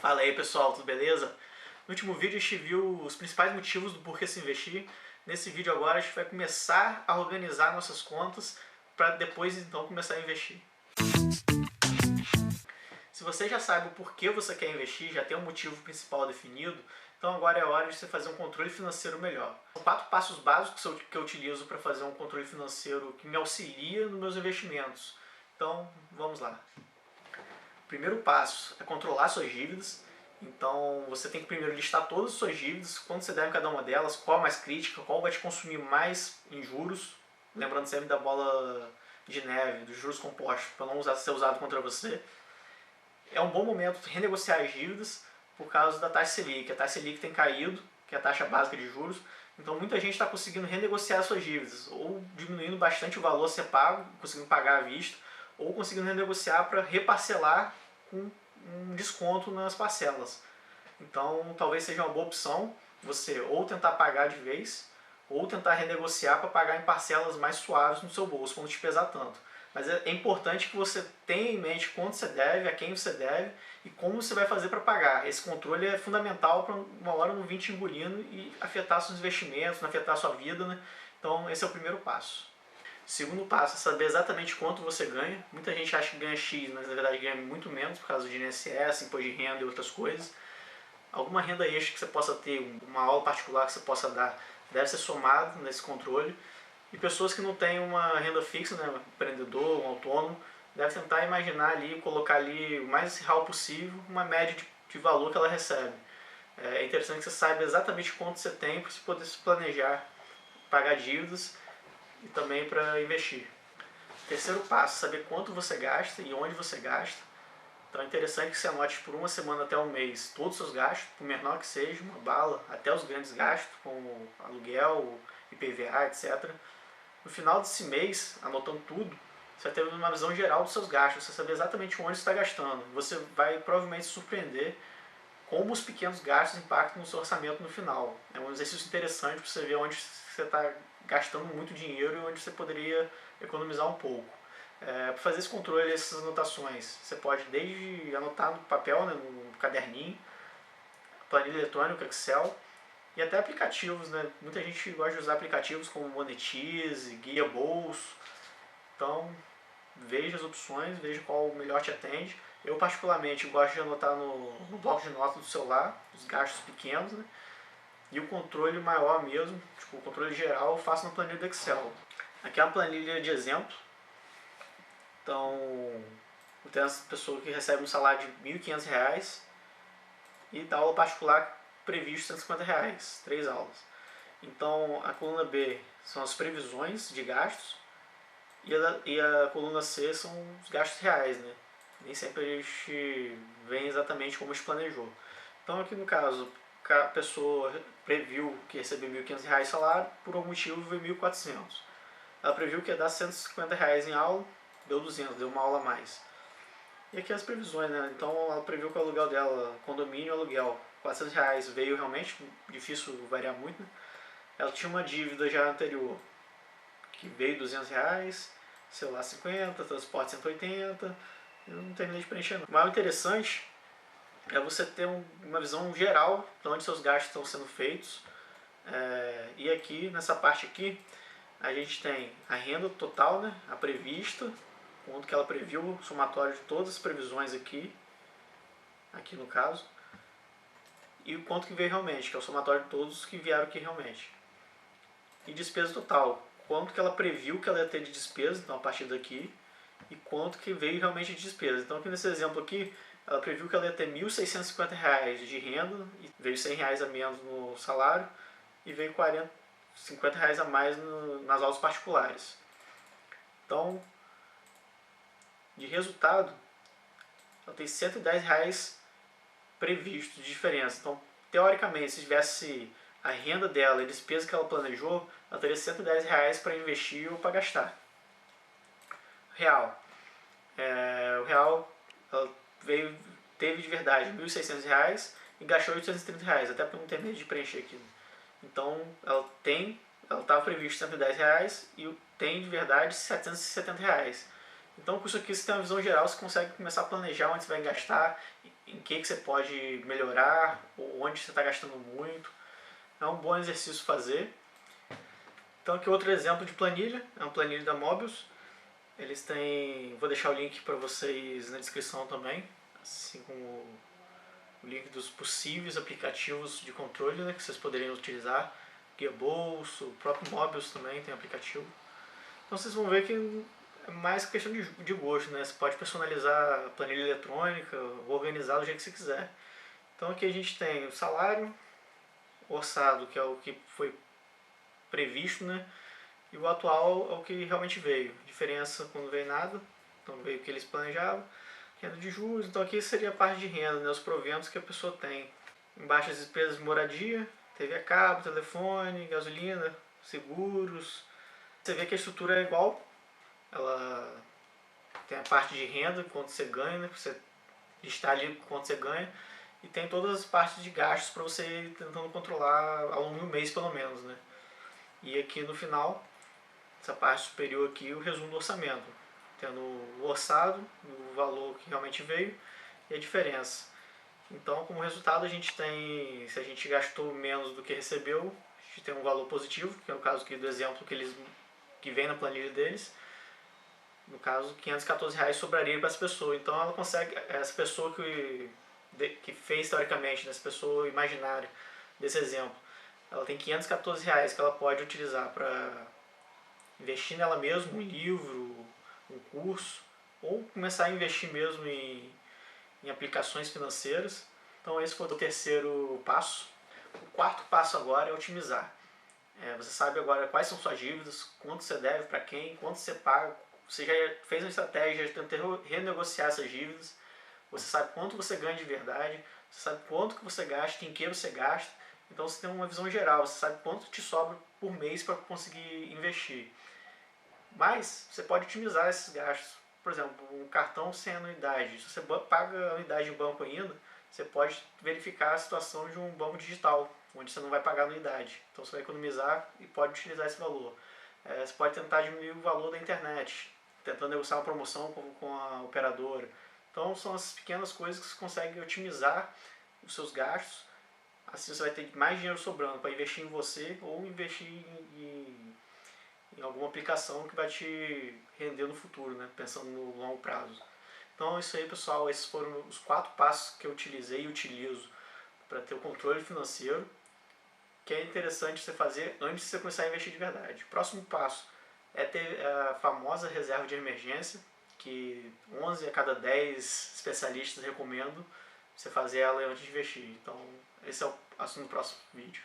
Fala aí pessoal, tudo beleza? No último vídeo a gente viu os principais motivos do porquê se investir. Nesse vídeo agora a gente vai começar a organizar nossas contas para depois então começar a investir. Se você já sabe o porquê você quer investir, já tem um motivo principal definido, então agora é hora de você fazer um controle financeiro melhor. São 4 passos básicos que eu utilizo para fazer um controle financeiro que me auxilia nos meus investimentos. Então vamos lá. O primeiro passo é controlar suas dívidas. Então você tem que primeiro listar todas as suas dívidas, quanto você deve em cada uma delas, qual a mais crítica, qual vai te consumir mais em juros. Lembrando sempre da bola de neve, dos juros compostos, para não ser usado contra você. É um bom momento de renegociar as dívidas por causa da taxa Selic. A taxa Selic tem caído, que é a taxa básica de juros, então muita gente está conseguindo renegociar suas dívidas, ou diminuindo bastante o valor a ser pago, conseguindo pagar à vista, ou conseguindo renegociar para reparcelar com um desconto nas parcelas. Então talvez seja uma boa opção você ou tentar pagar de vez, ou tentar renegociar para pagar em parcelas mais suaves no seu bolso, para não te pesar tanto. Mas é importante que você tenha em mente quanto você deve, a quem você deve e como você vai fazer para pagar. Esse controle é fundamental para uma hora não vir te engolindo e afetar seus investimentos, não afetar a sua vida, né? Então esse é o primeiro passo. Segundo passo é saber exatamente quanto você ganha. Muita gente acha que ganha X, mas na verdade ganha muito menos por causa de INSS, imposto de renda e outras coisas. Alguma renda extra que você possa ter, uma aula particular que você possa dar, deve ser somado nesse controle. E pessoas que não têm uma renda fixa, né, um empreendedor, um autônomo, deve tentar imaginar ali, colocar ali o mais real possível, uma média de valor que ela recebe. É interessante que você saiba exatamente quanto você tem para você poder se planejar, pagar dívidas e também para investir. Terceiro passo, saber quanto você gasta e onde você gasta. Então é interessante que você anote por uma semana até um mês todos os seus gastos, por menor que seja, uma bala, até os grandes gastos, como aluguel, IPVA, etc. No final desse mês, anotando tudo, você vai ter uma visão geral dos seus gastos, você saber exatamente onde você está gastando. Você vai provavelmente se surpreender como os pequenos gastos impactam no seu orçamento no final. É um exercício interessante para você ver onde você está gastando muito dinheiro e onde você poderia economizar um pouco. Para fazer esse controle, essas anotações, você pode desde anotar no papel, né, no caderninho, planilha eletrônica, Excel, e até aplicativos, né? Muita gente gosta de usar aplicativos como Monetize, Guia Bolso. Então, veja as opções, veja qual melhor te atende. Eu particularmente gosto de anotar no bloco de notas do celular, os gastos pequenos, né? E o controle maior mesmo, tipo o controle geral, eu faço na planilha do Excel. Aqui é uma planilha de exemplo. Então, eu tenho essa pessoa que recebe um salário de R$ 1.500 e dá aula particular previsto R$ 150, 3 aulas. Então, a coluna B são as previsões de gastos e a coluna C são os gastos reais, né? Nem sempre a gente vem exatamente como a gente planejou. Então, aqui no caso, a pessoa previu que ia receber R$ 1.500 salário, por algum motivo veio 1.400. Ela previu que ia dar R$ 150 em aula, deu 200, deu uma aula a mais. E aqui as previsões, né? Então ela previu que o aluguel dela, condomínio aluguel, R$ 400 veio realmente, difícil variar muito, né? Ela tinha uma dívida já anterior, que veio R$ 200, celular 50, transporte 180, eu não terminei de preencher não. Mas o interessante é você ter uma visão geral de onde seus gastos estão sendo feitos. E aqui, nessa parte aqui, a gente tem a renda total, né? A prevista, quanto que ela previu, o somatório de todas as previsões aqui no caso, e o quanto que veio realmente, que é o somatório de todos que vieram aqui realmente. E despesa total, quanto que ela previu que ela ia ter de despesa, então a partir daqui, e quanto que veio realmente de despesa. Então aqui nesse exemplo aqui, ela previu que ela ia ter R$ 1.650 de renda, e veio R$ 100 a menos no salário, e veio R$ 50 a mais nas aulas particulares. Então, de resultado, ela tem R$ 110 previsto de diferença. Então, teoricamente, se tivesse a renda dela e a despesa que ela planejou, ela teria R$ 110 para investir ou para gastar. Real. O real ela teve de verdade R$ 1.600 e gastou R$ 830, até porque eu não terminei de preencher aqui. Então, ela estava previsto R$ 110 e tem de verdade R$ 770. Então, com isso aqui você tem uma visão geral, você consegue começar a planejar onde você vai gastar em que você pode melhorar, ou onde você está gastando muito. É um bom exercício fazer. Então aqui outro exemplo de planilha, é uma planilha da Mobius. Eles têm, vou deixar o link para vocês na descrição também, assim como o link dos possíveis aplicativos de controle, né, que vocês poderiam utilizar. Guia Bolso, o próprio Mobius também tem aplicativo. Então vocês vão ver que é mais questão de gosto, né? Você pode personalizar a planilha eletrônica, organizar do jeito que você quiser. Então aqui a gente tem o salário, o orçado, que é o que foi previsto, né? E o atual é o que realmente veio. Diferença quando veio nada, então veio o que eles planejavam. Renda de juros, então aqui seria a parte de renda, né? Os proventos que a pessoa tem. Embaixo as despesas de moradia, TV a cabo, telefone, gasolina, seguros. Você vê que a estrutura é igual. Ela tem a parte de renda, quanto você ganha, né? Você está ali quanto você ganha. E tem todas as partes de gastos para você ir tentando controlar ao longo do mês, pelo menos, né? E aqui no final, essa parte superior aqui, o resumo do orçamento. Tendo o orçado, o valor que realmente veio e a diferença. Então, como resultado, a gente tem, se a gente gastou menos do que recebeu, a gente tem um valor positivo, que é o caso aqui do exemplo que vem na planilha deles. No caso, R$ 514 sobraria para essa pessoa. Então, ela consegue, essa pessoa que fez teoricamente, essa pessoa imaginária desse exemplo, ela tem R$ 514 que ela pode utilizar para investir nela mesma, um livro, um curso, ou começar a investir mesmo em aplicações financeiras. Então esse foi o terceiro passo. O quarto passo agora é otimizar. Você sabe agora quais são suas dívidas, quanto você deve para quem, quanto você paga. Você já fez uma estratégia de tentar renegociar essas dívidas. Você sabe quanto você ganha de verdade, você sabe quanto que você gasta, em que você gasta. Então você tem uma visão geral, você sabe quanto te sobra por mês para conseguir investir. Mas você pode otimizar esses gastos. Por exemplo, um cartão sem anuidade. Se você paga anuidade em banco ainda, você pode verificar a situação de um banco digital, onde você não vai pagar anuidade. Então você vai economizar e pode utilizar esse valor. Você pode tentar diminuir o valor da internet, tentando negociar uma promoção com a operadora. Então são as pequenas coisas que você consegue otimizar os seus gastos. Assim você vai ter mais dinheiro sobrando para investir em você ou investir em alguma aplicação que vai te render no futuro, né? Pensando no longo prazo. Então é isso aí, pessoal. Esses foram os 4 passos que eu utilizei e utilizo para ter o controle financeiro, que é interessante você fazer antes de você começar a investir de verdade. O próximo passo é ter a famosa reserva de emergência, que 11 a cada 10 especialistas recomendam você fazer ela antes de investir. Então esse é o assunto do próximo vídeo.